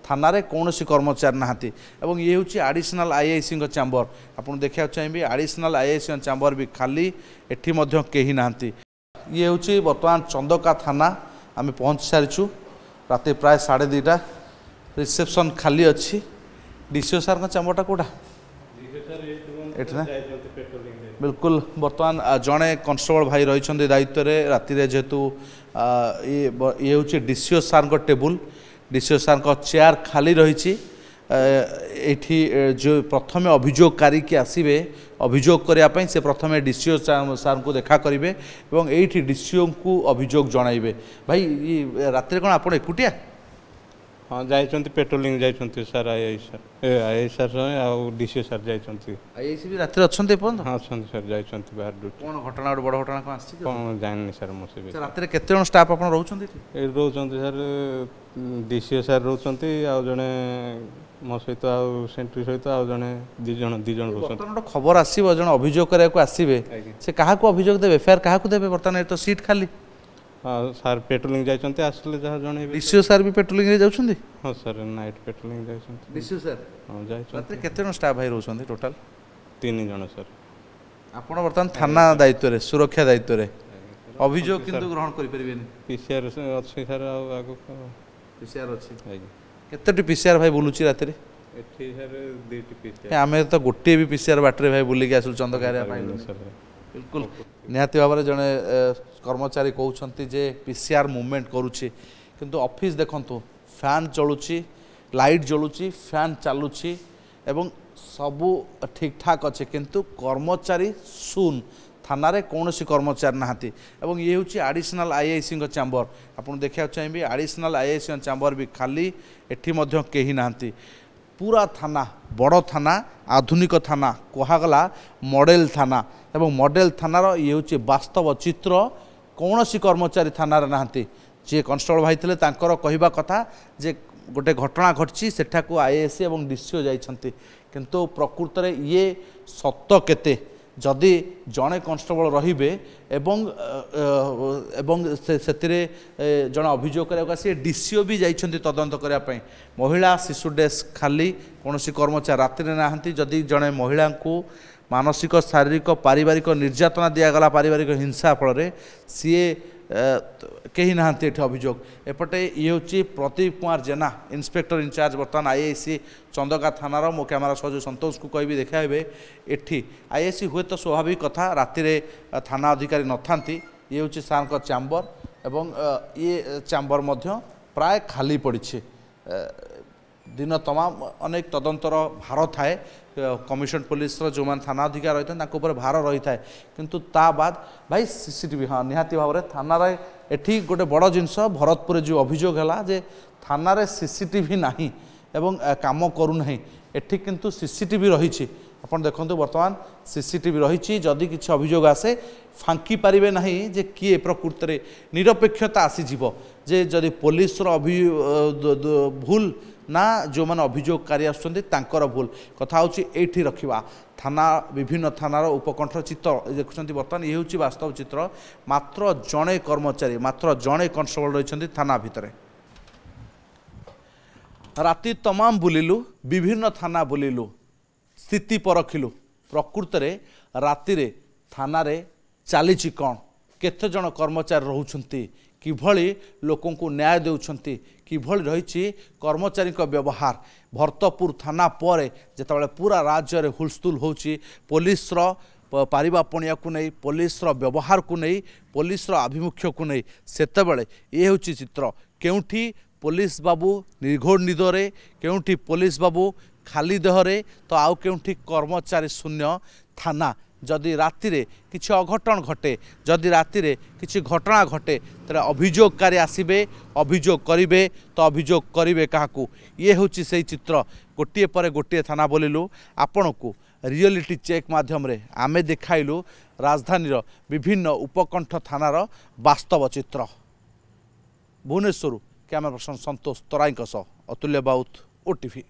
थाना कौन कर्मचारी नहांती एवं ये हूँ आडिशनल आईआईसी चैम्बर आपन देखा चाहिए आडिशनल आईआईसी चैम्बर भी खाली एठी मध्य कहीं नहांती। ये हूँ बर्तमान चंदका थाना आम पहुँच सारीचु राति प्राय 2:30 रिसेप्शन खाली अच्छी डीसीओ सार चैम्बरटा कौटा बिल्कुल बर्तमान जड़े कनस्टेबल भाई रही दायित्व में राति जेहेतु ये हूँ डीसीओ सार टेबुल डीसीओ सार चेयर खाली रही जो प्रथम अभियोगकारी की आसवे अभियोग करने से प्रथम डीसीओ सार को देखा करेंगे और ये डीसीओ को अभियोग जनइबे। भाई रात कौन आप एकुटिया हाँ जाइछन्ति पेट्रोलिंग जाइछन्ति सर आई सर डीसीओ सर जाइछन्ति आईआईसी भी रात अच्छे हाँ अच्छन्ति सर जाइछन्ति बाहर ड्यूटी कौन घटना गोटे बड़ घटना कौन आसी कौन जानि सर मोसे भी रात केते जण स्टाफ आपन रहउछन्ति ए रहउछन्ति सर डीसीओ सर रहउछन्ति आ जणे मो सहित आ सेंट्री सहित आ जणे दि जण रहउछन्ति बर्तमान खबर आसीबो जण अभियोग करिया को आसीबे से काहा को अभियोग देबे एफआईआर काहा को देबे बर्तमान तो सीट खाली हाँ सर पेट्रोलिंग जाइछन्ति आसले जहा जणे डीसीओ सर भी पेट्रोलिंग रे जाउछन्ति हाँ सर नाइट पेट्रोलिंग जाइछन्ति डीसीओ सर हाँ जाइछन्ति रात केते जण स्टाफ भाई रहउछन्ति टोटल 3 जण सर आपण बर्तमान थाना दायित्व रे सुरक्षा दायित्व रे अभियोग किंतु ग्रहण करि परिबेनी पीसीआर अछि सर आगो पीसीआर अछि केतेटी पीसीआर भाई बुलुची रात रे एठी सर 2टी पीसीआर आमे तो गोटे भी पीसीआर बाटरे भाई बुली के आसु चंदकारिया पाइलु सर बिल्कुल निहाती भाव में जड़े कर्मचारी कहते जे पीसीआर मूवमेंट करुच्ची किंतु ऑफिस देखंतु फैन चलुची लाइट जलुची फैन चलुची एवं सबू ठीक ठाक अच्छे किंतु कर्मचारी शून थाना रे कौन कर्मचारी नहांती एवं ये हूँ आडिशनल आईआईसी चैम्बर आपन देखा चाहिए आडिशनल आईआईसी चैम्बर भी खाली एठी मध्य कहीं नहांती पूरा थाना बड़ थाना आधुनिक थाना कहगला मॉडल थाना एवं मॉडल थानार ये हूँ वास्तव चित्र कौन कर्मचारी थाना नहांती जे कनस्टेबल भाई थे कहवा कथा जे गोटे घटना घटी सेठाकू आईएएस एवं डीसीओ जाइछन्ति किंतु प्रकृत में ये सत्य केते जदि जड़े कनस्टेबल रे जड़े अभियोग करासी डीसीओ भी जाइछन्ति तदंत करने महिला शिशु डेस्क खाली कौन कर्मचारी राति नहांती जदि जड़े महिला को मानसिक शारीरिक पारिवारिक निर्यातना दिगला पारिवारिक हिंसा फल सी कहीं नहांती एठी अभियोग एपटे ये हूँ प्रदीप कुमार जेना इंस्पेक्टर इंचार्ज बर्तमान आईआईसी चंदका थानार मो कैमेरा सहयोग संतोष को कह देखाबे एठी आईआईसी हुए तो स्वाभाविक कथा राति थाना अधिकारी नथांती ये हूँ सार चैम्बर एवं ये चैम्बर मध्य प्राय खाली पड़ी दिन तमाम अनेक तदंतर भार थाए कमिशन पुलिस जो मैंने थाना अधिकारी रही है भार रही है किंतु ता बाद भाई सीसीटीवी हाँ निहाती भाव में थाना एठी गोटे बड़ जिनस भरतपुर जो अभियोग है जे थाना रे सीसीटीवी नहीं एवं काम करूना एठी किंतु सीसीटीवी रही आपन देखंतु बर्तमान सीसीटीवी रही जदि किसी अभियोग आसे फांकी पारे ना जे किए प्रकृत में निरपेक्षता आसीज जे जदि पुलिस भूल ना जो मैंने अभियोगकारी आसर भूल कथा हूँ ये रखा थाना विभिन्न थानार उपकंठर चित्र देखुं बर्तमान ये हूँ वास्तव चित्र मात्र जड़े कर्मचारी मात्र जड़े कनस्टेबल रही थाना भितर राति तमाम बुलिलु विभिन्न थाना बुलिलु स्थिति परखिलु प्रकृत में राति थाना चली कौन केते जन कर्मचारी रोचंती किभली लोकों को न्याय देउछंती किभली रही कर्मचारी व्यवहार भरतपुर थाना पर जितेबाला पूरा राज्य में हुलस्थुल होची पुलिस पारिबापणिया को नहीं पुलिस व्यवहार को नहीं पुलिस आभिमुख्य को नहीं सेतेबेले ये हूँ चित्र केउठी पुलिस बाबू निर्घोर निदरे केउठी पुलिस बाबू खाली देहरे तो आउ केउठी कर्मचारी शून्य थाना जदि राति किसी अघटन घटे जदि राति किसी घटना घटे तो अभियोगकारी आसबे अभियोग करेंगे तो अभियोग करेंगे क्या ये हूँ से चित्र गोटे पर गोटे थाना बोलू आपण को रियलिटी चेक माध्यम रे आमे देखाइलु राजधानी विभिन्न उपकंठ थानार वास्तव चित्र। भुवनेश्वर कैमरा पर्सन संतोष तराई अतुल्य बाउत ओटीवी।